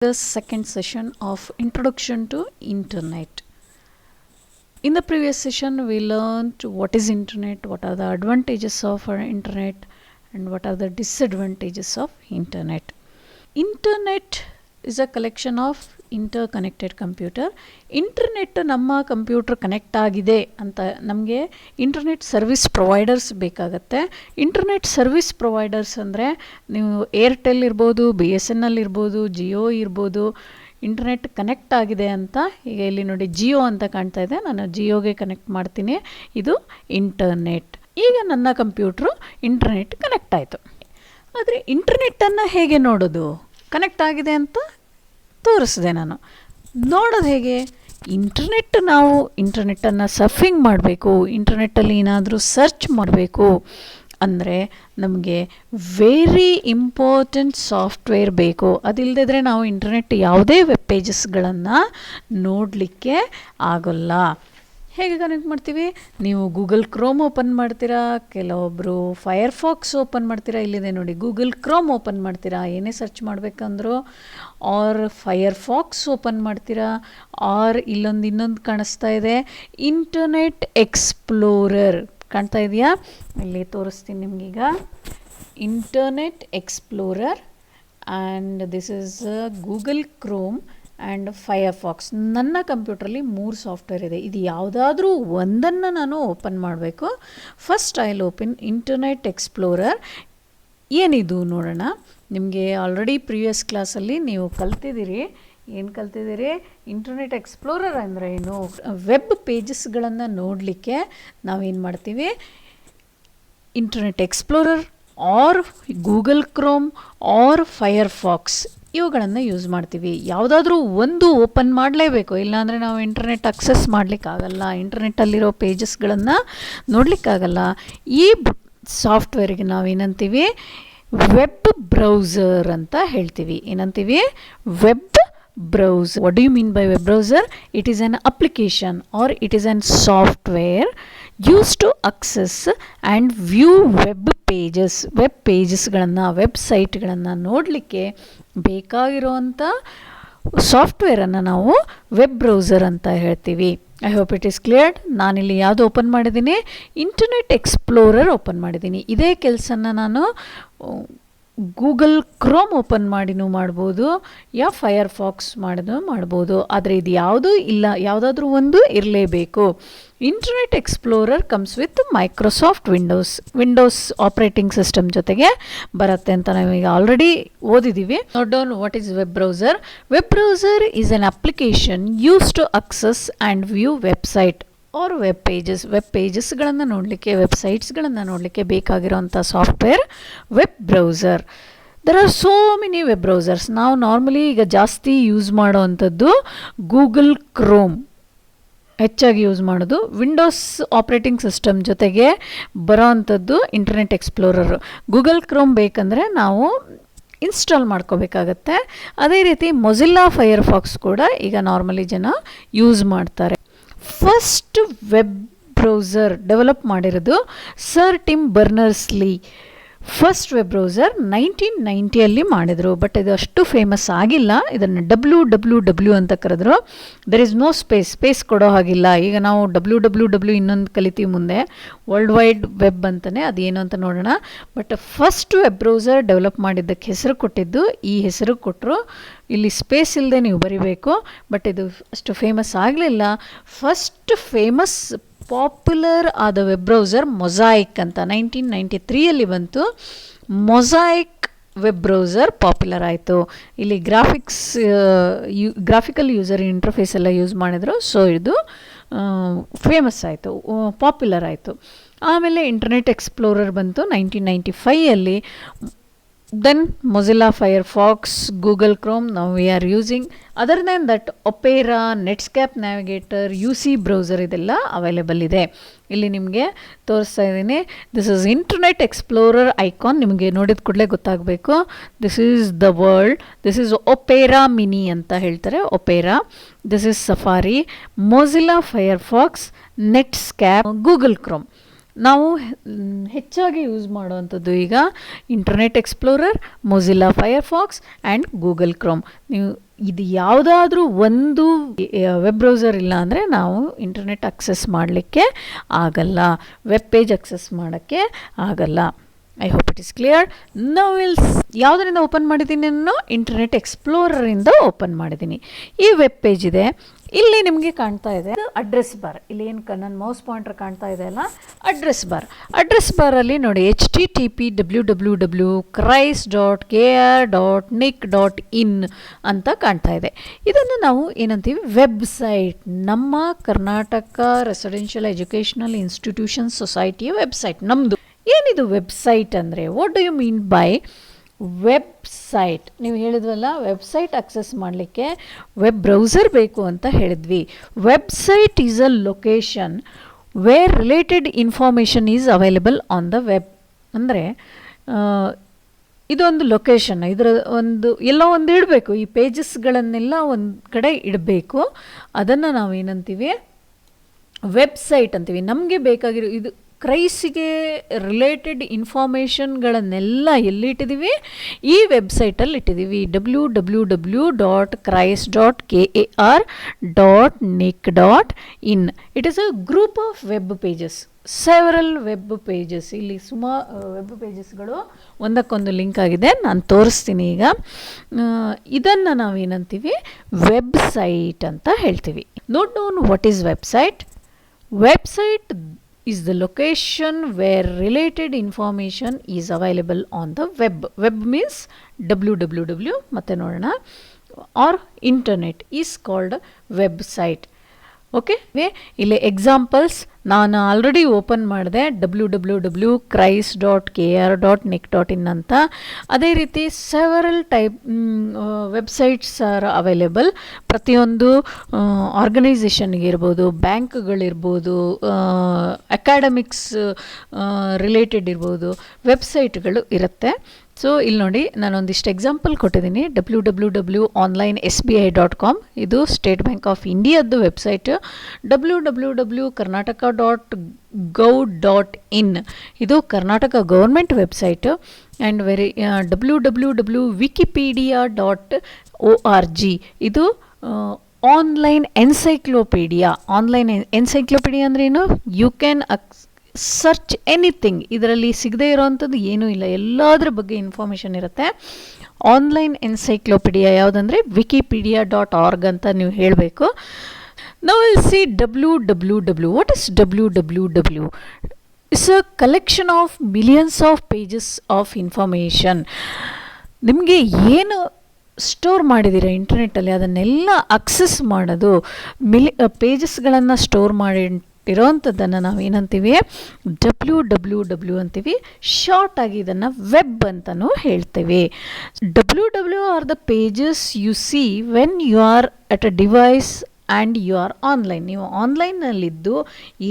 The second session of Introduction to Internet. In the previous session, we learned what is Internet, what are the advantages of our Internet, and what are the disadvantages of Internet. Internet is a collection of interconnected computer. Internet ನಮ್ಮ computer connect ಆಗಿದೆ ಅಂತ ನಮಗೆ internet service providers ಬೇಕಾಗತ್ತೆ. Internet service providers ಅಂದರೆ ನೀವು Airtel ಇರ್ಬೋದು, BSNL ಇರ್ಬೋದು, ಜಿಯೋ ಇರ್ಬೋದು. ಇಂಟರ್ನೆಟ್ ಕನೆಕ್ಟ್ ಆಗಿದೆ ಅಂತ ಈಗ ಇಲ್ಲಿ ನೋಡಿ ಜಿಯೋ ಅಂತ ಕಾಣ್ತಾ ಇದೆ, ನಾನು ಜಿಯೋಗೆ ಕನೆಕ್ಟ್ ಮಾಡ್ತೀನಿ. ಇದು ಇಂಟರ್ನೆಟ್. ಈಗ ನನ್ನ ಕಂಪ್ಯೂಟ್ರು ಇಂಟರ್ನೆಟ್ ಕನೆಕ್ಟ್ ಆಯಿತು. ಆದರೆ ಇಂಟರ್ನೆಟ್ಟನ್ನು ಹೇಗೆ ನೋಡೋದು? ಕನೆಕ್ಟ್ ಆಗಿದೆ ಅಂತ ತೋರಿಸಿದೆ ನಾನು. ನೋಡೋದು ಹೇಗೆ? ನಾವು ಇಂಟರ್ನೆಟ್ಟನ್ನು ಸರ್ಫಿಂಗ್ ಮಾಡಬೇಕು, ಇಂಟರ್ನೆಟ್ಟಲ್ಲಿ ಏನಾದರೂ ಸರ್ಚ್ ಮಾಡಬೇಕು ಅಂದರೆ ನಮಗೆ ವೆರಿ ಇಂಪಾರ್ಟೆಂಟ್ ಸಾಫ್ಟ್ವೇರ್ ಬೇಕು. ಅದಿಲ್ಲದಿದ್ದರೆ ನಾವು ಇಂಟರ್ನೆಟ್ ಯಾವುದೇ ವೆಬ್ ಪೇಜಸ್ಗಳನ್ನು ನೋಡಲಿಕ್ಕೆ ಆಗೋಲ್ಲ. ಹೇಗೆ ಕನೆಕ್ಟ್ ಮಾಡ್ತೀವಿ? ನೀವು ಗೂಗಲ್ ಕ್ರೋಮ್ ಓಪನ್ ಮಾಡ್ತೀರಾ, ಕೆಲವೊಬ್ಬರು ಫೈರ್ಫಾಕ್ಸ್ ಓಪನ್ ಮಾಡ್ತೀರಾ. ಇಲ್ಲಿದೆ ನೋಡಿ, ಗೂಗಲ್ ಕ್ರೋಮ್ ಓಪನ್ ಮಾಡ್ತೀರಾ, ಏನೇ ಸರ್ಚ್ ಮಾಡಬೇಕಂದ್ರೂ. ಆರ್ ಫೈರ್ಫಾಕ್ಸ್ ಓಪನ್ ಮಾಡ್ತೀರಾ, ಆರ್ ಇನ್ನೊಂದು ಕಾಣಿಸ್ತಾ ಇದೆ, ಇಂಟರ್ನೆಟ್ ಎಕ್ಸ್ಪ್ಲೋರರ್ ಕಾಣ್ತಾ ಇದೆಯಾ? ಇಲ್ಲಿ ತೋರಿಸ್ತೀನಿ ನಿಮಗೀಗ. Internet Explorer and this is Google Chrome and Firefox. ನನ್ನ ಕಂಪ್ಯೂಟ್ರಲ್ಲಿ 3 ಸಾಫ್ಟ್ವೇರ್ ಇದೆ. ಇದು ಯಾವುದಾದ್ರೂ ಒಂದನ್ನು ನಾನು ಓಪನ್ ಮಾಡಬೇಕು. First I will open internet explorer. ಏನಿದು ನೋಡೋಣ. ನಿಮಗೆ ಆಲ್ರೆಡಿ ಪ್ರೀವಿಯಸ್ ಕ್ಲಾಸಲ್ಲಿ ನೀವು ಕಲ್ತಿದ್ದೀರಿ. ಏನು ಕಲ್ತಿದ್ದೀರಿ? ಇಂಟರ್ನೆಟ್ ಎಕ್ಸ್ಪ್ಲೋರರ್ ಅಂದರೆ ಏನು? ವೆಬ್ ಪೇಜಸ್ಗಳನ್ನು ನೋಡಲಿಕ್ಕೆ ನಾವೇನು ಮಾಡ್ತೀವಿ? Internet Explorer or Google Chrome or Firefox ಇವುಗಳನ್ನು ಯೂಸ್ ಮಾಡ್ತೀವಿ. ಯಾವುದಾದ್ರೂ ಒಂದು ಓಪನ್ ಮಾಡಲೇಬೇಕು, ಇಲ್ಲಾಂದರೆ ನಾವು ಇಂಟರ್ನೆಟ್ ಅಕ್ಸೆಸ್ ಮಾಡಲಿಕ್ಕಾಗಲ್ಲ, ಇಂಟರ್ನೆಟ್ಟಲ್ಲಿರೋ ಪೇಜಸ್ಗಳನ್ನು ನೋಡಲಿಕ್ಕಾಗಲ್ಲ. ಈ ಸಾಫ್ಟ್ವೇರಿಗೆ ನಾವೇನಂತೀವಿ? ವೆಬ್ ಬ್ರೌಸರ್ ಅಂತ ಹೇಳ್ತೀವಿ. ಏನಂತೀವಿ? Web browser. What do you mean by web browser? It is an application or it is an software used to access and view web pages. Web ಪೇಜಸ್ಗಳನ್ನು, ವೆಬ್ಸೈಟ್ಗಳನ್ನು ನೋಡಲಿಕ್ಕೆ ಬೇಕಾಗಿರುವಂಥ ಸಾಫ್ಟ್ವೇರನ್ನು ನಾವು ವೆಬ್ ಬ್ರೌಸರ್ ಅಂತ ಹೇಳ್ತೀವಿ. I hope it is cleared. ನಾನಿಲ್ಲಿ ಯಾವುದು ಓಪನ್ ಮಾಡಿದ್ದೀನಿ? ಇಂಟರ್ನೆಟ್ ಎಕ್ಸ್ಪ್ಲೋರರ್ ಓಪನ್ ಮಾಡಿದ್ದೀನಿ. ಇದೇ ಕೆಲಸನ ನಾನು ಗೂಗಲ್ ಕ್ರೋಮ್ ಓಪನ್ ಮಾಡಿನೂ ಮಾಡ್ಬೋದು, ಫೈರ್ಫಾಕ್ಸ್ ಮಾಡಿನೂ ಮಾಡ್ಬೋದು. ಆದರೆ ಇದು ಯಾವುದೂ ಇಲ್ಲ, ಯಾವುದಾದ್ರೂ ಒಂದು ಇರಲೇಬೇಕು. Internet Explorer comes with Microsoft Windows operating system ಜೊತೆಗೆ ಬರುತ್ತೆ ಅಂತ ನಾವೀಗ ಆಲ್ರೆಡಿ ಓದಿದ್ದೀವಿ. Note down what is web browser. Web browser is an application use to access and view website or web ಪೇಜಸ್ಗಳನ್ನು ನೋಡಲಿಕ್ಕೆ, ವೆಬ್ಸೈಟ್ಸ್ಗಳನ್ನು ನೋಡಲಿಕ್ಕೆ ಬೇಕಾಗಿರೋಂಥ software web browser. There are so many web browsers. ನಾವು ನಾರ್ಮಲಿ ಈಗ ಜಾಸ್ತಿ ಯೂಸ್ ಮಾಡೋ ಅಂಥದ್ದು ಗೂಗಲ್ ಕ್ರೋಮ್ ಹೆಚ್ಚಾಗಿ ಯೂಸ್ ಮಾಡೋದು. ವಿಂಡೋಸ್ ಆಪ್ರೇಟಿಂಗ್ ಸಿಸ್ಟಮ್ ಜೊತೆಗೆ ಬರೋ ಅಂಥದ್ದು ಇಂಟರ್ನೆಟ್ ಎಕ್ಸ್ಪ್ಲೋರರ್. ಗೂಗಲ್ ಕ್ರೋಮ್ ಬೇಕಂದರೆ ನಾವು ಇನ್ಸ್ಟಾಲ್ ಮಾಡ್ಕೋಬೇಕಾಗತ್ತೆ. ಅದೇ ರೀತಿ ಮೊಜಿಲ್ಲಾ ಫೈರ್ಫಾಕ್ಸ್ ಕೂಡ ಈಗ ನಾರ್ಮಲಿ ಜನ ಯೂಸ್ ಮಾಡ್ತಾರೆ. ಫಸ್ಟ್ ವೆಬ್ ಬ್ರೌಸರ್ ಡೆವಲಪ್ ಮಾಡಿರೋದು sir Tim Berners Lee. First web browser 1990 ಮಾಡಿದರು. ಬಟ್ ಇದು ಅಷ್ಟು ಫೇಮಸ್ ಆಗಿಲ್ಲ. ಇದನ್ನು WWW ಅಂತ ಕರೆದ್ರು. ದೆರ್ ಇಸ್ ನೋ ಸ್ಪೇಸ್ ಕೊಡೋ ಹಾಗಿಲ್ಲ. ಈಗ ನಾವು WWW ಇನ್ನೊಂದು ಕಲಿತೀವಿ ಮುಂದೆ, ವರ್ಲ್ಡ್ ವೈಡ್ ವೆಬ್ ಅಂತಲೇ. ಅದೇನು ಅಂತ ನೋಡೋಣ. But first web browser develop ಮಾಡಿದ್ದಕ್ಕೆ ಹೆಸರು ಕೊಟ್ಟಿದ್ದು ಈ ಹೆಸರು ಕೊಟ್ಟರು. ಇಲ್ಲಿ ಸ್ಪೇಸ್ ಇಲ್ಲದೆ ನೀವು ಬರಿಬೇಕು. ಬಟ್ ಇದು ಅಷ್ಟು ಫೇಮಸ್ ಆಗಲಿಲ್ಲ. ಫಸ್ಟ್ ಫೇಮಸ್ ಪಾಪ್ಯುಲರ್ ಆದ ವೆಬ್ ಬ್ರೌಸರ್ ಮೊಸಾಯಿಕ್ ಅಂತ 1993 ಬಂತು. ಮೊಸಾಯಿಕ್ ವೆಬ್ ಬ್ರೌಸರ್ ಪಾಪ್ಯುಲರ್ ಆಯಿತು. ಇಲ್ಲಿ ಗ್ರಾಫಿಕಲ್ ಯೂಸರ್ ಇಂಟರ್ಫೇಸ್ ಎಲ್ಲ ಯೂಸ್ ಮಾಡಿದ್ರು. ಸೊ ಇದು ಫೇಮಸ್ ಆಯಿತು, ಪಾಪ್ಯುಲರ್ ಆಯಿತು. ಆಮೇಲೆ ಇಂಟರ್ನೆಟ್ ಎಕ್ಸ್ಪ್ಲೋರರ್ ಬಂತು 1995. Then Mozilla Firefox, Google Chrome, now we are using. Other than that, Opera, Netscape Navigator, UC browser ಇದೆಲ್ಲ ಅವೈಲೇಬಲ್ ಇದೆ. ಇಲ್ಲಿ ನಿಮಗೆ ತೋರಿಸ್ತಾ ಇದ್ದೀನಿ. This is Internet Explorer icon. ನಿಮಗೆ ನೋಡಿದ ಕೂಡಲೇ ಗೊತ್ತಾಗಬೇಕು. This is the world. This is Opera Mini ಅಂತ ಹೇಳ್ತಾರೆ, Opera. This is Safari, Mozilla Firefox, Netscape, Google Chrome. ನಾವು ಹೆಚ್ಚಾಗಿ ಯೂಸ್ ಮಾಡುವಂಥದ್ದು ಈಗ Internet Explorer, Mozilla Firefox and Google Chrome. ನೀವು ಇದು ಯಾವುದಾದ್ರೂ ಒಂದು ವೆಬ್ ಬ್ರೌಸರ್ ಇಲ್ಲ ಅಂದರೆ ನಾವು ಇಂಟರ್ನೆಟ್ ಅಕ್ಸೆಸ್ ಮಾಡಲಿಕ್ಕೆ ಆಗಲ್ಲ, ವೆಬ್ ಪೇಜ್ ಅಕ್ಸೆಸ್ ಮಾಡೋಕ್ಕೆ ಆಗಲ್ಲ. I hope it is clear. ನಾವು ಯಾವುದರಿಂದ ಓಪನ್ ಮಾಡಿದ್ದೀನಿ? ನಾನು ಇಂಟರ್ನೆಟ್ ಎಕ್ಸ್ಪ್ಲೋರರಿಂದ ಓಪನ್ ಮಾಡಿದ್ದೀನಿ. ಈ ವೆಬ್ ಪೇಜ್ ಇದೆ, ಇಲ್ಲಿ ನಿಮಗೆ ಕಾಣ್ತಾ ಇದೆ ಅಡ್ರೆಸ್ ಬಾರ್. ಇಲ್ಲಿ ಏನು ನನ್ನ ಮೌಸ್ ಪಾಯಿಂಟರ್ ಕಾಣ್ತಾ ಇದೆ ಅಲ್ಲ, ಅಡ್ರೆಸ್ ಬಾರ್. ಅಡ್ರೆಸ್ ಬಾರಲ್ಲಿ ನೋಡಿ http://cris.kr.nic.in ಅಂತ ಕಾಣ್ತಾ ಇದೆ. ಇದನ್ನು ನಾವು ಏನಂತೀವಿ? ವೆಬ್ಸೈಟ್. ನಮ್ಮ ಕರ್ನಾಟಕ ರೆಸಿಡೆನ್ಷಿಯಲ್ ಎಜುಕೇಷನಲ್ ಇನ್ಸ್ಟಿಟ್ಯೂಷನ್ ಸೊಸೈಟಿಯ ವೆಬ್ಸೈಟ್ ನಮ್ಮದು. ಏನಿದು ವೆಬ್ಸೈಟ್ ಅಂದರೆ? What do you mean by website? ನೀವು ಹೇಳಿದ್ವಲ್ಲ, ವೆಬ್ಸೈಟ್ ಅಕ್ಸೆಸ್ ಮಾಡಲಿಕ್ಕೆ ವೆಬ್ ಬ್ರೌಸರ್ ಬೇಕು ಅಂತ ಹೇಳಿದ್ವಿ. Website is a location where related information is available on the web. ಅಂದರೆ ಇದೊಂದು ಲೊಕೇಶನ್, ಇದರ ಎಲ್ಲೋ ಒಂದು ಇಡಬೇಕು, ಈ ಪೇಜಸ್ಗಳನ್ನೆಲ್ಲ ಒಂದು ಕಡೆ ಇಡಬೇಕು. ಅದನ್ನು ನಾವು ಏನಂತೀವಿ? ವೆಬ್ಸೈಟ್ ಅಂತೀವಿ. ನಮಗೆ ಬೇಕಾಗಿರೋ ಇದು ಕ್ರೈಸಿಗೆ ರಿಲೇಟೆಡ್ ಇನ್ಫಾರ್ಮೇಷನ್ಗಳನ್ನೆಲ್ಲ ಎಲ್ಲಿಟ್ಟಿದ್ದೀವಿ? ಈ ವೆಬ್ಸೈಟಲ್ಲಿ ಇಟ್ಟಿದ್ದೀವಿ. www.cris.kar.nic.in. It is a group of web pages, several web pages. ಇಲ್ಲಿ ಸುಮಾರು ವೆಬ್ ಪೇಜಸ್ಗಳು ಒಂದಕ್ಕೊಂದು ಲಿಂಕ್ ಆಗಿದೆ, ನಾನು ತೋರಿಸ್ತೀನಿ ಈಗ. ಇದನ್ನು ನಾವೇನಂತೀವಿ? ವೆಬ್ಸೈಟ್ ಅಂತ ಹೇಳ್ತೀವಿ. Note down what is website. Website is the location where related information is available on the web. Web means www ಮತ್ತೆ ನೋಡೋಣ, or internet is called website. Okay, ಇಲ್ಲಿ ಎಕ್ಸಾಂಪಲ್ಸ್ ನಾನು ಆಲ್ರೆಡಿ ಓಪನ್ ಮಾಡಿದೆ, www.cris.kr.nic.in ಅಂತ. ಅದೇ ರೀತಿ several type websites are available. ಪ್ರತಿಯೊಂದು ಆರ್ಗನೈಸೇಷನ್ಗೆ ಇರ್ಬೋದು, ಬ್ಯಾಂಕ್ಗಳಿರ್ಬೋದು, ಅಕಾಡೆಮಿಕ್ಸ್ ರಿಲೇಟೆಡ್ ಇರ್ಬೋದು, ವೆಬ್ಸೈಟ್ಗಳು ಇರುತ್ತೆ. ಸೊ ಇಲ್ಲಿ ನೋಡಿ, ನಾನೊಂದಿಷ್ಟು ಎಕ್ಸಾಂಪಲ್ ಕೊಟ್ಟಿದ್ದೀನಿ. www.onlinesbi.com ಇದು ಸ್ಟೇಟ್ ಬ್ಯಾಂಕ್ ಆಫ್ ಇಂಡಿಯಾದ್ದು ವೆಬ್ಸೈಟ್. www.karnataka.gov.in ಇದು Karnataka government website. And www.wikipedia.org ಇದು ಆನ್ಲೈನ್ ಎನ್ಸೈಕ್ಲೋಪೀಡಿಯಾ. ಆನ್ಲೈನ್ ಎನ್ಸೈಕ್ಲೋಪೀಡಿಯಾ ಅಂದರೆ ಏನು? You can search anything. ಇದರಲ್ಲಿ ಸಿಗದೇ ಇರೋವಂಥದ್ದು ಏನೂ ಇಲ್ಲ, ಎಲ್ಲದರ ಬಗ್ಗೆ ಇನ್ಫಾರ್ಮೇಷನ್ ಇರುತ್ತೆ. ಆನ್ಲೈನ್ ಎನ್ಸೈಕ್ಲೋಪೀಡಿಯಾ ಯಾವುದಂದರೆ wikipedia.org ಅಂತ ನೀವು ಹೇಳಬೇಕು. Now we'll see www. What is www? It's a collection of millions of pages of information. ನಿಮಗೆ ಏನು ಸ್ಟೋರ್ ಮಾಡಿದ್ದೀರಾ ಇಂಟರ್ನೆಟ್ಟಲ್ಲಿ ಅದನ್ನೆಲ್ಲ ಅಕ್ಸೆಸ್ ಮಾಡೋದು. ಪೇಜಸ್ಗಳನ್ನು ಸ್ಟೋರ್ ಮಾಡಿ ಇರೋವಂಥದ್ದನ್ನು ನಾವು ಏನಂತೀವಿ? www ಅಂತೀವಿ. ಶಾರ್ಟ್ ಆಗಿ ಇದನ್ನು ವೆಬ್ ಅಂತಲೂ ಹೇಳ್ತೇವೆ. www are the pages you see when you are at a device and you are online. ನೀವು ಆನ್ಲೈನ್ನಲ್ಲಿದ್ದು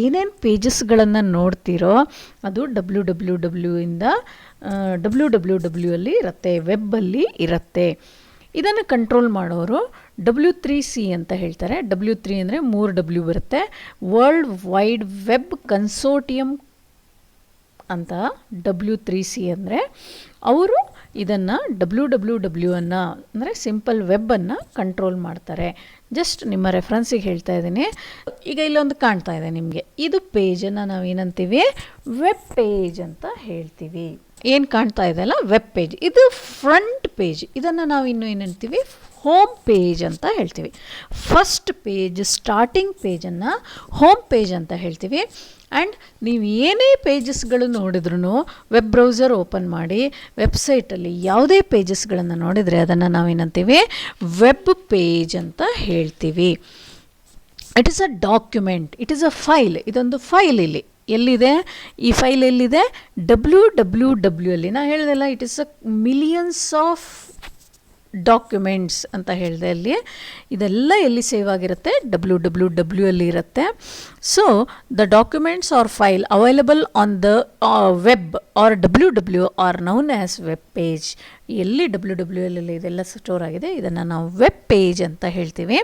ಏನೇನು ಪೇಜಸ್ಗಳನ್ನು ನೋಡ್ತೀರೋ ಅದು www ಇಂದ www ಅಲ್ಲಿ ಇರುತ್ತೆ, ವೆಬ್ಬಲ್ಲಿ ಇರುತ್ತೆ. ಇದನ್ನು ಕಂಟ್ರೋಲ್ ಮಾಡೋರು W3C ಅಂತ ಹೇಳ್ತಾರೆ. W3 ಅಂದರೆ 3W ಬರುತ್ತೆ. ವರ್ಲ್ಡ್ ವೈಡ್ ವೆಬ್ ಕನ್ಸೋರ್ಟಿಯಂ ಅಂತ W3C ಅಂದರೆ ಅವರು ಇದನ್ನು www ಅನ್ನು ಅಂದರೆ ಸಿಂಪಲ್ ವೆಬ್ಬನ್ನು ಕಂಟ್ರೋಲ್ ಮಾಡ್ತಾರೆ. ಜಸ್ಟ್ ನಿಮ್ಮ ರೆಫರೆನ್ಸಿಗೆ ಹೇಳ್ತಾ ಇದ್ದೀನಿ. ಈಗ ಇಲ್ಲೊಂದು ಕಾಣ್ತಾ ಇದೆ ನಿಮಗೆ, ಇದು ಪೇಜನ್ನು ನಾವೇನಂತೀವಿ? ವೆಬ್ ಪೇಜ್ ಅಂತ ಹೇಳ್ತೀವಿ. ಏನು ಕಾಣ್ತಾ ಇದೆ ಅಲ್ಲ, ವೆಬ್ ಪೇಜ್. ಇದು ಫ್ರಂಟ್ ಪೇಜ್. ಇದನ್ನು ನಾವು ಇನ್ನೂ ಏನಂತೀವಿ? ಹೋಮ್ ಪೇಜ್ ಅಂತ ಹೇಳ್ತೀವಿ. ಫಸ್ಟ್ ಪೇಜ್, ಸ್ಟಾರ್ಟಿಂಗ್ ಪೇಜನ್ನು ಹೋಮ್ ಪೇಜ್ ಅಂತ ಹೇಳ್ತೀವಿ. ಆ್ಯಂಡ್ ನೀವು ಏನೇ ಪೇಜಸ್ಗಳು ನೋಡಿದ್ರೂ ವೆಬ್ ಬ್ರೌಸರ್ ಓಪನ್ ಮಾಡಿ ವೆಬ್ಸೈಟಲ್ಲಿ ಯಾವುದೇ ಪೇಜಸ್ಗಳನ್ನು ನೋಡಿದರೆ ಅದನ್ನು ನಾವೇನಂತೀವಿ? ವೆಬ್ ಪೇಜ್ ಅಂತ ಹೇಳ್ತೀವಿ. It is a document, it is a file. ಇದೊಂದು ಫೈಲ್. ಇಲ್ಲಿ ಎಲ್ಲಿದೆ ಈ ಫೈಲ್? ಎಲ್ಲಿದೆ? www ಅಲ್ಲಿ. ನಾನು ಹೇಳಿದೆಲ್ಲ, it is a millions of documents ಅಂತ ಹೇಳಿದೆ. ಅಲ್ಲಿ ಇದೆಲ್ಲ ಎಲ್ಲಿ ಸೇವ್ ಆಗಿರುತ್ತೆ? www ಅಲ್ಲಿ ಇರುತ್ತೆ. So the documents are file available on the web or www are known as web page. ಎಲ್ಲಿ www ಅಲ್ಲಿ ಇದೆಲ್ಲ ಸ್ಟೋರ್ ಆಗಿದೆ ಇದನ್ನು ನಾವು ವೆಬ್ ಪೇಜ್ ಅಂತ ಹೇಳ್ತೀವಿ.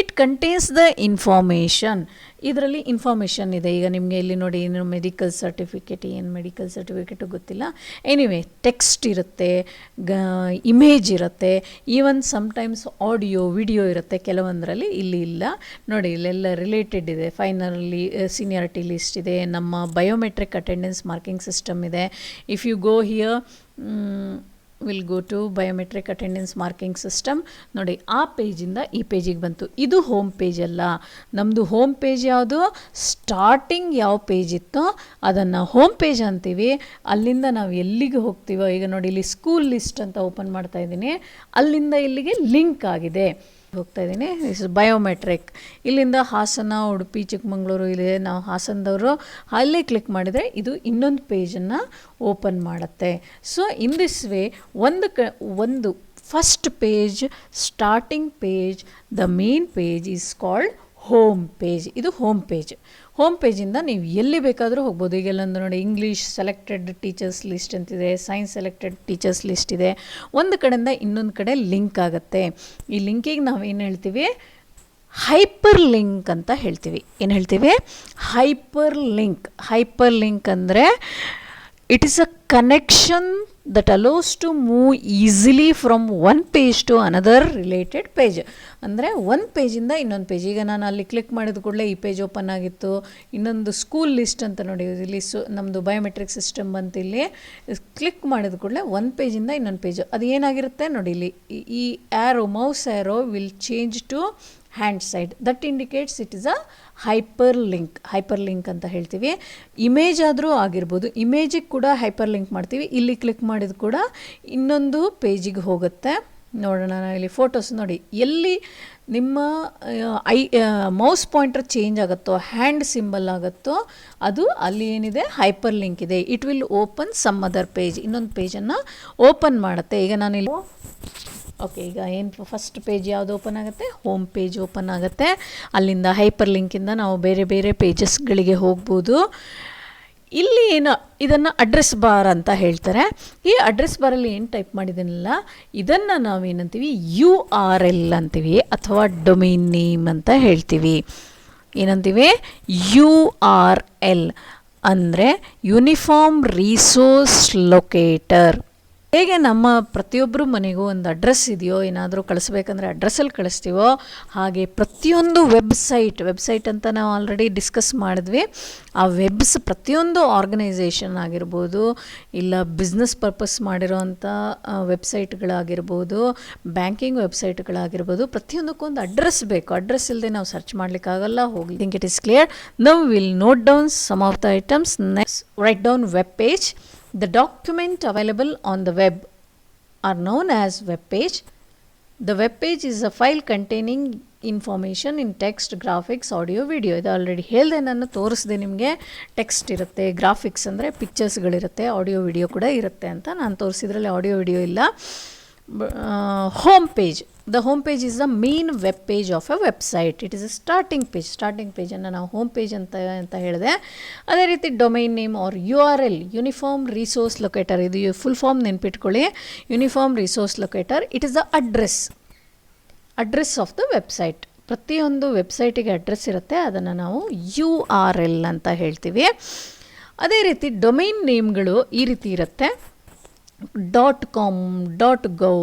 It contains the information. ಇದರಲ್ಲಿ ಇನ್ಫಾರ್ಮೇಷನ್ ಇದೆ. ಈಗ ನಿಮಗೆ ಇಲ್ಲಿ ನೋಡಿ ಏನು ಮೆಡಿಕಲ್ ಸರ್ಟಿಫಿಕೇಟ್, ಏನು ಮೆಡಿಕಲ್ ಸರ್ಟಿಫಿಕೇಟು ಗೊತ್ತಿಲ್ಲ. ಎನಿವೆ ಟೆಕ್ಸ್ಟ್ ಇರುತ್ತೆ, ಇಮೇಜ್ ಇರುತ್ತೆ, ಈವನ್ ಸಮ್ಟೈಮ್ಸ್ ಆಡಿಯೋ ವಿಡಿಯೋ ಇರುತ್ತೆ ಕೆಲವೊಂದರಲ್ಲಿ. ಇಲ್ಲಿ ಇಲ್ಲ ನೋಡಿ, ಇಲ್ಲೆಲ್ಲ ರಿಲೇಟೆಡ್ ಇದೆ. ಫೈನಲಿ ಸೀನಿಯಾರಿಟಿ ಲಿಸ್ಟ್ ಇದೆ, ನಮ್ಮ ಬಯೋಮೆಟ್ರಿಕ್ ಅಟೆಂಡೆನ್ಸ್ ಮಾರ್ಕಿಂಗ್ ಸಿಸ್ಟಮ್ ಇದೆ. If you go here will go to biometric attendance marking system. ನೋಡಿ ಆ ಪೇಜಿಂದ ಈ ಪೇಜಿಗೆ ಬಂತು. ಇದು ಹೋಮ್ ಪೇಜ್ ಅಲ್ಲ. ನಮ್ಮದು ಹೋಮ್ ಪೇಜ್ ಯಾವುದು, ಸ್ಟಾರ್ಟಿಂಗ್ ಯಾವ ಪೇಜ್ ಇತ್ತೋ ಅದನ್ನು ಹೋಮ್ ಪೇಜ್ ಅಂತೀವಿ. ಅಲ್ಲಿಂದ ನಾವು ಎಲ್ಲಿಗೆ ಹೋಗ್ತೀವೋ, ಈಗ ನೋಡಿ ಇಲ್ಲಿ ಸ್ಕೂಲ್ ಲಿಸ್ಟ್ ಅಂತ ಓಪನ್ ಮಾಡ್ತಾ ಇದ್ದೀನಿ, ಅಲ್ಲಿಂದ ಇಲ್ಲಿಗೆ ಲಿಂಕ್ ಆಗಿದೆ, ಹೋಗ್ತಾ ಇದ್ದೀನಿ. This is biometric. ಇಲ್ಲಿಂದ ಹಾಸನ, ಉಡುಪಿ, ಚಿಕ್ಕಮಗಳೂರು ಇದೆ, ನಾವು ಹಾಸನದವರು. ಅಲ್ಲೇ ಕ್ಲಿಕ್ ಮಾಡಿದರೆ ಇದು ಇನ್ನೊಂದು ಪೇಜನ್ನು ಓಪನ್ ಮಾಡುತ್ತೆ. ಸೊ ಇನ್ ದಿಸ್ ವೇ ಒಂದು first page, starting page, the main page is called home page. ಇದು ಹೋಮ್ ಪೇಜ್. ಹೋಮ್ ಪೇಜಿಂದ ನೀವು ಎಲ್ಲಿ ಬೇಕಾದರೂ ಹೋಗ್ಬೋದು. ಈಗೆಲ್ಲೊಂದು ನೋಡಿ ಇಂಗ್ಲೀಷ್ ಸೆಲೆಕ್ಟೆಡ್ ಟೀಚರ್ಸ್ ಲಿಸ್ಟ್ ಅಂತಿದೆ, ಸೈನ್ಸ್ ಸೆಲೆಕ್ಟೆಡ್ ಟೀಚರ್ಸ್ ಲಿಸ್ಟ್ ಇದೆ. ಒಂದು ಕಡೆಯಿಂದ ಇನ್ನೊಂದು ಕಡೆ ಲಿಂಕ್ ಆಗುತ್ತೆ. ಈ ಲಿಂಕಿಗೆ ನಾವು ಏನು ಹೇಳ್ತೀವಿ, ಹೈಪರ್ ಲಿಂಕ್ ಅಂತ ಹೇಳ್ತೀವಿ. ಏನು ಹೇಳ್ತೀವಿ, ಹೈಪರ್ ಲಿಂಕ್. ಹೈಪರ್ ಲಿಂಕ್ ಅಂದರೆ it is a connection that allows to move easily from one page to another related page. ಅಂದರೆ ಒಂದು ಪೇಜಿಂದ ಇನ್ನೊಂದು ಪೇಜ್. ಈಗ ನಾನು ಅಲ್ಲಿ ಕ್ಲಿಕ್ ಮಾಡಿದ ಕೂಡಲೇ ಈ ಪೇಜ್ ಓಪನ್ ಆಗಿತ್ತು. ಇನ್ನೊಂದು ಸ್ಕೂಲ್ ಲಿಸ್ಟ್ ಅಂತ ನೋಡಿ, ಇಲ್ಲಿ ನಮ್ಮದು ಬಯೋಮೆಟ್ರಿಕ್ ಸಿಸ್ಟಮ್ ಬಂತು. ಇಲ್ಲಿ ಕ್ಲಿಕ್ ಮಾಡಿದ ಕೂಡಲೇ ಒಂದು ಪೇಜಿಂದ ಇನ್ನೊಂದು ಪೇಜ್. ಅದು ಏನಾಗಿರುತ್ತೆ ನೋಡಿ, ಇಲ್ಲಿ ಈ arrow, mouse arrow will change to hand side. That indicates it is a hyperlink. Hyperlink ಅಂತ ಹೇಳ್ತೀವಿ. ಇಮೇಜ್ ಆದರೂ ಆಗಿರ್ಬೋದು, ಇಮೇಜಿಗೆ ಕೂಡ ಹೈಪರ್ ಲಿಂಕ್ ಮಾಡ್ತೀವಿ. ಇಲ್ಲಿ ಕ್ಲಿಕ್ ಮಾಡಿದ ಕೂಡ ಇನ್ನೊಂದು ಪೇಜಿಗೆ ಹೋಗುತ್ತೆ. ನೋಡೋಣ, ನಾನು ಇಲ್ಲಿ ಫೋಟೋಸ್ ನೋಡಿ, ಎಲ್ಲಿ ನಿಮ್ಮ ಮೌಸ್ ಪಾಯಿಂಟರ್ ಚೇಂಜ್ ಆಗುತ್ತೋ, ಹ್ಯಾಂಡ್ ಸಿಂಬಲ್ ಆಗುತ್ತೋ, ಅದು ಅಲ್ಲಿ ಏನಿದೆ ಹೈಪರ್ ಲಿಂಕ್ ಇದೆ. It will open some other page. ಇನ್ನೊಂದು ಪೇಜನ್ನು ಓಪನ್ ಮಾಡುತ್ತೆ. ಈಗ ನಾನಿಲ್ಲಿ ಓಕೆ, ಈಗ ಏನು ಫಸ್ಟ್ ಪೇಜ್ ಯಾವುದು ಓಪನ್ ಆಗುತ್ತೆ, ಹೋಮ್ ಪೇಜ್ ಓಪನ್ ಆಗುತ್ತೆ. ಅಲ್ಲಿಂದ ಹೈಪರ್ ಲಿಂಕಿಂದ ನಾವು ಬೇರೆ ಬೇರೆ ಪೇಜಸ್ಗಳಿಗೆ ಹೋಗ್ಬೋದು. ಇಲ್ಲಿ ಏನು ಇದನ್ನು ಅಡ್ರೆಸ್ ಬಾರ್ ಅಂತ ಹೇಳ್ತಾರೆ. ಈ ಅಡ್ರೆಸ್ ಬಾರಲ್ಲಿ ಏನು ಟೈಪ್ ಮಾಡಿದ್ದೀನಲ್ಲ, ಇದನ್ನು ನಾವೇನಂತೀವಿ URL ಅಂತೀವಿ, ಅಥವಾ ಡೊಮೈನ್ ನೇಮ್ ಅಂತ ಹೇಳ್ತೀವಿ. ಏನಂತೀವಿ, URL ಅಂದರೆ ಯೂನಿಫಾರ್ಮ್ ರಿಸೋರ್ಸ್ ಲೊಕೇಟರ್. ಹೇಗೆ ನಮ್ಮ ಪ್ರತಿಯೊಬ್ಬರು ಮನೆಗೂ ಒಂದು ಅಡ್ರೆಸ್ ಇದೆಯೋ, ಏನಾದರೂ ಕಳಿಸ್ಬೇಕಂದ್ರೆ ಅಡ್ರೆಸ್ಸಲ್ಲಿ ಕಳಿಸ್ತೀವೋ, ಹಾಗೆ ಪ್ರತಿಯೊಂದು ವೆಬ್ಸೈಟ್ ಅಂತ ನಾವು ಆಲ್ರೆಡಿ ಡಿಸ್ಕಸ್ ಮಾಡಿದ್ವಿ. ಆ ಪ್ರತಿಯೊಂದು ಆರ್ಗನೈಸೇಷನ್ ಆಗಿರ್ಬೋದು, ಇಲ್ಲ ಬಿಸ್ನೆಸ್ ಪರ್ಪಸ್ ಮಾಡಿರೋವಂಥ ವೆಬ್ಸೈಟ್ಗಳಾಗಿರ್ಬೋದು, ಬ್ಯಾಂಕಿಂಗ್ ವೆಬ್ಸೈಟ್ಗಳಾಗಿರ್ಬೋದು, ಪ್ರತಿಯೊಂದಕ್ಕೂ ಒಂದು ಅಡ್ರೆಸ್ ಬೇಕು. ಅಡ್ರೆಸ್ ಇಲ್ಲದೆ ನಾವು ಸರ್ಚ್ ಮಾಡಲಿಕ್ಕಾಗಲ್ಲ. ಹೋಗಿ think it is clear. Now will note down some of the items. Next, write down web page. The document available on the web are known as web page. The web page is a file containing information in text, graphics, audio, video. ಇದು already ಹೇಳಿದೆ, ನಾನು ತೋರಿಸಿದೆ ನಿಮಗೆ. Text ಇರುತ್ತೆ, graphics ಅಂದರೆ ಪಿಕ್ಚರ್ಸ್ಗಳಿರುತ್ತೆ, audio video ಕೂಡ ಇರುತ್ತೆ ಅಂತ ನಾನು ತೋರಿಸಿದ್ರಲ್ಲಿ ಆಡಿಯೋ ವಿಡಿಯೋ ಇಲ್ಲ. Home page. The home page is the main web page of a website. It is a starting page. Starting ಪೇಜನ್ನು ನಾವು ಹೋಮ್ ಪೇಜ್ ಅಂತ ಹೇಳಿದೆ. ಅದೇ ರೀತಿ domain name or URL, uniform resource locator. ಇದು ಫುಲ್ ಫಾರ್ಮ್ ನೆನ್ಪಿಟ್ಕೊಳ್ಳಿ, uniform resource locator. It is the address of the website. ಪ್ರತಿಯೊಂದು ವೆಬ್ಸೈಟಿಗೆ ಅಡ್ರೆಸ್ ಇರುತ್ತೆ, ಅದನ್ನು ನಾವು URL ಅಂತ ಹೇಳ್ತೀವಿ. ಅದೇ ರೀತಿ ಡೊಮೈನ್ ನೇಮ್ಗಳು ಈ ರೀತಿ ಇರುತ್ತೆ. .com, .gov,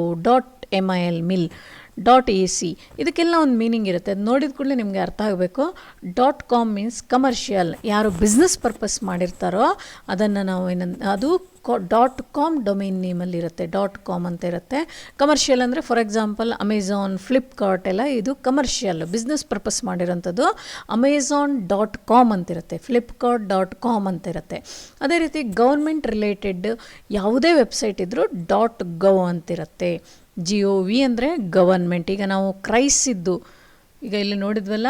.mil, mil, .ac. ಇದಕ್ಕೆಲ್ಲ ಒಂದು ಮೀನಿಂಗ್ ಇರುತ್ತೆ. ಅದು ನೋಡಿದ ಕೂಡಲೇ ನಿಮಗೆ ಅರ್ಥ ಆಗಬೇಕು. .com means commercial. ಯಾರು ಬಿಸ್ನೆಸ್ ಪರ್ಪಸ್ ಮಾಡಿರ್ತಾರೋ ಅದನ್ನು ನಾವು ಅದು .com ಡೊಮೈನ್ ನೇಮಲ್ಲಿ ಇರುತ್ತೆ. .com ಅಂತ ಇರುತ್ತೆ. ಕಮರ್ಷಿಯಲ್ ಅಂದರೆ ಫಾರ್ ಎಕ್ಸಾಂಪಲ್ ಅಮೆಝಾನ್, ಫ್ಲಿಪ್ಕಾರ್ಟ್ ಎಲ್ಲ ಇದು ಕಮರ್ಷಿಯಲ್, ಬಿಸ್ನೆಸ್ ಪರ್ಪಸ್ ಮಾಡಿರೋಂಥದ್ದು. Amazon.com ಅಂತಿರುತ್ತೆ, Flipkart.com ಅಂತ ಇರುತ್ತೆ. ಅದೇ ರೀತಿ ಗೌರ್ಮೆಂಟ್ ರಿಲೇಟೆಡ್ ಯಾವುದೇ ವೆಬ್ಸೈಟ್ ಇದ್ದರೂ .gov ಅಂತಿರುತ್ತೆ. GOV ಅಂದರೆ ಗವರ್ಮೆಂಟ್. ಈಗ ನಾವು ಕ್ರೈಸಿದ್ದು ಈಗ ಇಲ್ಲಿ ನೋಡಿದ್ವಲ್ಲ,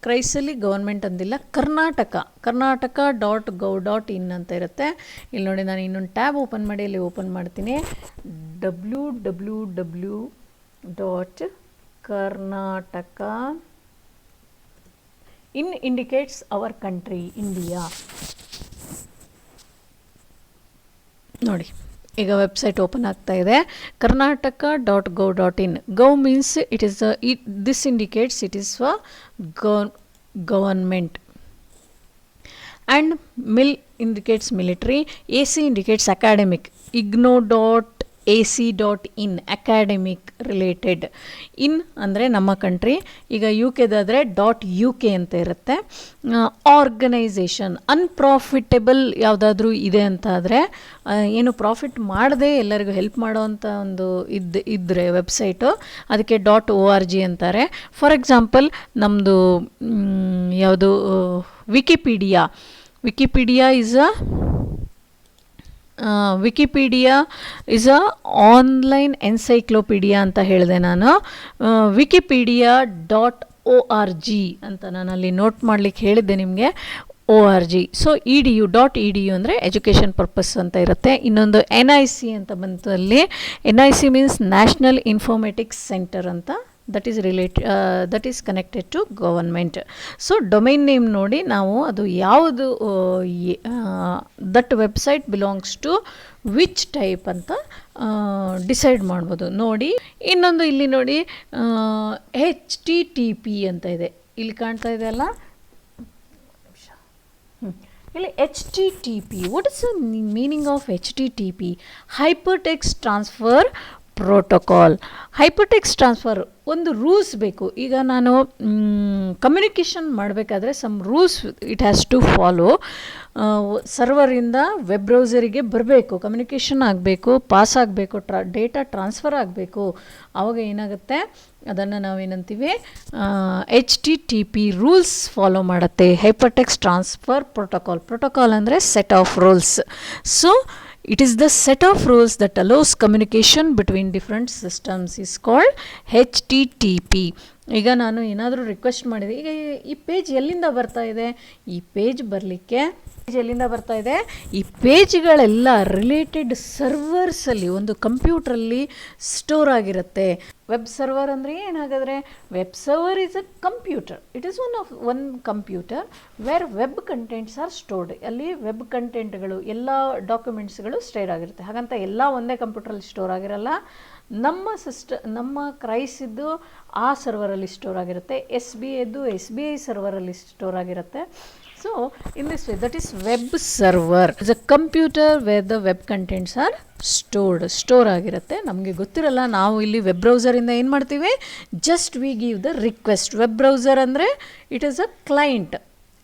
ಕ್ರೈಸಲ್ಲಿ ಗೌರ್ಮೆಂಟ್ ಅಂದಿಲ್ಲ, ಕರ್ನಾಟಕ .gov.in ಅಂತ ಇರುತ್ತೆ. ಇಲ್ಲಿ ನೋಡಿ, ನಾನು ಇನ್ನೊಂದು ಟ್ಯಾಬ್ ಓಪನ್ ಮಾಡಿ ಇಲ್ಲಿ ಓಪನ್ ಮಾಡ್ತೀನಿ. www.karnataka indicates our country, India. ನೋಡಿ, ಈಗ ವೆಬ್ಸೈಟ್ ಓಪನ್ ಆಗ್ತಾ ಇದೆ. Karnataka.gov.in. Gov means it is this indicates it is for government. And MIL indicates military, AC indicates academic, igno.ac.in academic related. ಇನ್ ಅಂದರೆ ನಮ್ಮ country. ಈಗ ಯು ಕೆದಾದರೆ .uk ಅಂತ ಇರುತ್ತೆ. Organisation ಅನ್ಪ್ರಾಫಿಟೇಬಲ್ ಯಾವುದಾದ್ರೂ ಇದೆ ಅಂತ ಆದರೆ, ಏನು ಪ್ರಾಫಿಟ್ ಮಾಡದೆ ಎಲ್ಲರಿಗೂ ಹೆಲ್ಪ್ ಮಾಡೋವಂಥ ಒಂದು ಇದ್ದರೆ ವೆಬ್ಸೈಟು, ಅದಕ್ಕೆ .org ಅಂತಾರೆ. ಫಾರ್ ಎಕ್ಸಾಂಪಲ್ ನಮ್ಮದು ಯಾವುದು Wikipedia is a online encyclopaedia ಅಂತ ಹೇಳಿದೆ ನಾನು. wikipedia.org ಅಂತ ನಾನು ಅಲ್ಲಿ ನೋಟ್ ಮಾಡಲಿಕ್ಕೆ ಹೇಳಿದ್ದೆ ನಿಮಗೆ. ORG. ಸೊ .edu ಅಂದರೆ ಎಜುಕೇಷನ್ ಪರ್ಪಸ್ ಅಂತ ಇರುತ್ತೆ. ಇನ್ನೊಂದು NIC ಅಂತ ಬಂತು ಅಲ್ಲಿ. NIC means national informatics centre ಅಂತ. that is connected to government. So domain name ನೋಡಿ ನಾವು ಅದು ಯಾವುದು that website belongs to which type ಅಂತ ಡಿಸೈಡ್ ಮಾಡ್ಬೋದು. ನೋಡಿ ಇನ್ನೊಂದು ಇಲ್ಲಿ ನೋಡಿ HTTP ಅಂತ ಇದೆ, ಇಲ್ಲಿ ಕಾಣ್ತಾ ಇದೆ ಅಲ್ಲ, ಇಲ್ಲಿ HTTP. What is the meaning of HTTP? Hypertext transfer protocol. Hypertext transfer ಒಂದು ರೂಲ್ಸ್ ಬೇಕು. ಈಗ ನಾನು ಕಮ್ಯುನಿಕೇಷನ್ ಮಾಡಬೇಕಾದ್ರೆ some rules it has to follow. ಸರ್ವರಿಂದ ವೆಬ್ ಬ್ರೌಸರಿಗೆ ಬರಬೇಕು, ಕಮ್ಯುನಿಕೇಷನ್ ಆಗಬೇಕು, ಪಾಸ್ ಆಗಬೇಕು, ಡೇಟಾ ಟ್ರಾನ್ಸ್ಫರ್ ಆಗಬೇಕು. ಆವಾಗ ಏನಾಗುತ್ತೆ, ಅದನ್ನು ನಾವೇನಂತೀವಿ HTTP ರೂಲ್ಸ್ ಫಾಲೋ ಮಾಡುತ್ತೆ. ಹೈಪರ್ಟೆಕ್ಸ್ಟ್ ಟ್ರಾನ್ಸ್ಫರ್ ಪ್ರೋಟೋಕಾಲ್ ಅಂದರೆ set of rules. So it is the set of rules that allows communication between different systems is called HTTP. ಈಗ ನಾನು ಏನಾದರೂ ರಿಕ್ವೆಸ್ಟ್ ಮಾಡಿದೆ, ಈಗ ಈ ಪೇಜ್ ಎಲ್ಲಿಂದ ಬರ್ತಾ ಇದೆ, ಈ ಪೇಜ್ ಬರಲಿಕ್ಕೆ ಎಲ್ಲಿಂದ ಬರ್ತಾ ಇದೆ, ಈ ಪೇಜ್ಗಳೆಲ್ಲ ರಿಲೇಟೆಡ್ ಸರ್ವರ್ಸಲ್ಲಿ ಒಂದು ಕಂಪ್ಯೂಟ್ರಲ್ಲಿ ಸ್ಟೋರ್ ಆಗಿರುತ್ತೆ. ವೆಬ್ ಸರ್ವರ್ ಅಂದರೆ ಏನಾಗಾದರೆ, web server is a computer. It is one computer where web contents are stored. ಅಲ್ಲಿ ವೆಬ್ ಕಂಟೆಂಟ್ಗಳು ಎಲ್ಲ ಡಾಕ್ಯುಮೆಂಟ್ಸ್ಗಳು ಸ್ಟೋರ್ ಆಗಿರುತ್ತೆ. ಹಾಗಂತ ಎಲ್ಲ ಒಂದೇ ಕಂಪ್ಯೂಟ್ರಲ್ಲಿ ಸ್ಟೋರ್ ಆಗಿರಲ್ಲ. ನಮ್ಮ ಕ್ರೈಸಿದ್ದು ಆ ಸರ್ವರಲ್ಲಿ ಸ್ಟೋರ್ ಆಗಿರುತ್ತೆ, SBI ಸರ್ವರಲ್ಲಿ ಸ್ಟೋರ್ ಆಗಿರುತ್ತೆ. So in this way, that is web server is a computer where the web contents are store ಆಗಿರುತ್ತೆ. ನಮಗೆ ಗೊತ್ತಿರಲ್ಲ, ನಾವು ಇಲ್ಲಿ ವೆಬ್ ಬ್ರೌಸರಿಂದ ಏನು ಮಾಡ್ತೀವಿ, just we give the request. Web browser ಅಂದರೆ it is a client.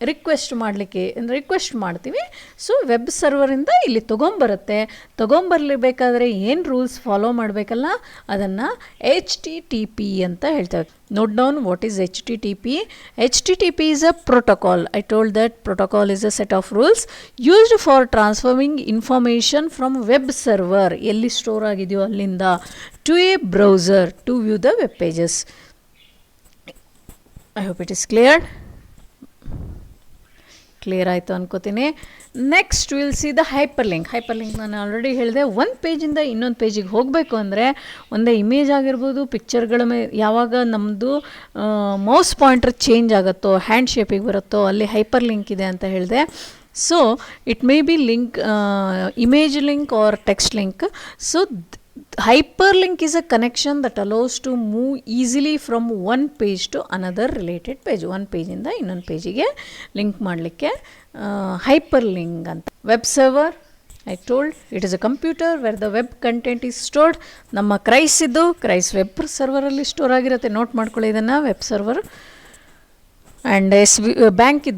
Request ಮಾಡಲಿಕ್ಕೆ ರಿಕ್ವೆಸ್ಟ್ ಮಾಡ್ತೀವಿ. ಸೊ ವೆಬ್ ಸರ್ವರಿಂದ ಇಲ್ಲಿ ತೊಗೊಂಬರ್ಲೇಬೇಕಾದ್ರೆ ಏನು ರೂಲ್ಸ್ ಫಾಲೋ ಮಾಡಬೇಕಲ್ಲ, ಅದನ್ನು HTTP ಅಂತ ಹೇಳ್ತೇವೆ. Note down what is HTTP. HTTP is a protocol. I told that protocol is a set of rules used for transferring information from web server, ಎಲ್ಲಿ ಸ್ಟೋರ್ ಆಗಿದೆಯೋ ಅಲ್ಲಿಂದ, to a browser to view the web pages. I hope it is clear ಆಯಿತು ಅನ್ಕೋತೀನಿ. Next will see the hyperlink. ನಾನು already ಹೇಳಿದೆ, ಒಂದು ಪೇಜಿಂದ ಇನ್ನೊಂದು ಪೇಜಿಗೆ ಹೋಗಬೇಕು ಅಂದರೆ ಒಂದೇ ಇಮೇಜ್ ಆಗಿರ್ಬೋದು, ಪಿಕ್ಚರ್ಗಳ ಮೇಲೆ ಯಾವಾಗ ನಮ್ಮದು ಮೌಸ್ ಪಾಯಿಂಟರ್ ಚೇಂಜ್ ಆಗುತ್ತೋ, ಹ್ಯಾಂಡ್ ಶೇಪಿಗೆ ಬರುತ್ತೋ, ಅಲ್ಲಿ ಹೈಪರ್ ಲಿಂಕ್ ಇದೆ ಅಂತ ಹೇಳಿದೆ. So it may be link, image link or text link. So hyperlink is a connection that allows to move easily from one page to another related page. one page ಇಂದ ಇನ್ನೊಂದು ಪೇಜಿಗೆ link ಮಾಡಲಿಕ್ಕೆ hyperlink ಅಂತ. Web server, I told it is a computer where the web content is stored. ನಮ್ಮ ಕ್ರೈಸ್ web ಸರ್ವರಲ್ಲಿ store ಆಗಿರುತ್ತೆ. Note ಮಾಡ್ಕೊಳ್ಳಿ ಇದನ್ನು, web server. And bank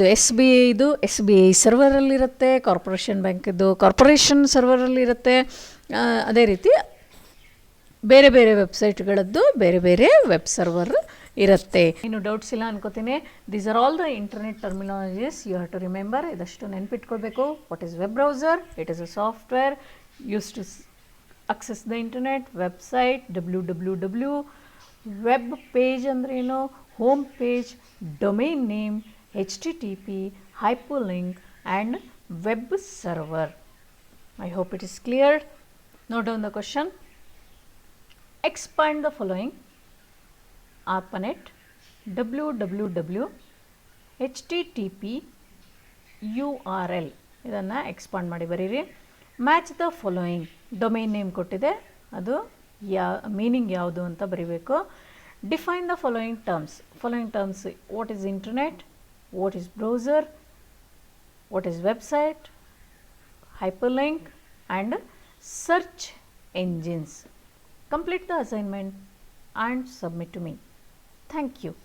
SBI ಸರ್ವರಲ್ಲಿರುತ್ತೆ. ಕಾರ್ಪೊರೇಷನ್ ಬ್ಯಾಂಕಿದ್ದು ಕಾರ್ಪೊರೇಷನ್ ಸರ್ವರಲ್ಲಿರುತ್ತೆ. ಅದೇ ರೀತಿ ಬೇರೆ ಬೇರೆ ವೆಬ್ಸೈಟ್ಗಳದ್ದು ಬೇರೆ ಬೇರೆ ವೆಬ್ ಸರ್ವರ್ ಇರುತ್ತೆ. ಏನು ಡೌಟ್ಸ್ ಇಲ್ಲ ಅನ್ಕೋತೀನಿ. These are all the Internet terminologies you have to remember. ಇದಷ್ಟು ನೆನ್ಪಿಟ್ಕೊಳ್ಬೇಕು. What is web browser? It is a software use to access the Internet. Website www. Web page ಅಂದ್ರೇನು? Home page. Domain name HTTP, hyperlink and web server. I hope it is clear. Note down the question. Expand the following. ARPANET, www, HTTP, URL. ಇದನ್ನು expand ಮಾಡಿ ಬರೀರಿ. Match the following. Domain name ಕೊಟ್ಟಿದೆ, ಅದು meaning ಯಾವುದು ಅಂತ ಬರೀಬೇಕು. Define the following terms. What is internet? what is browser, what is website, hyperlink and search engines. Complete the assignment and submit to me. Thank you.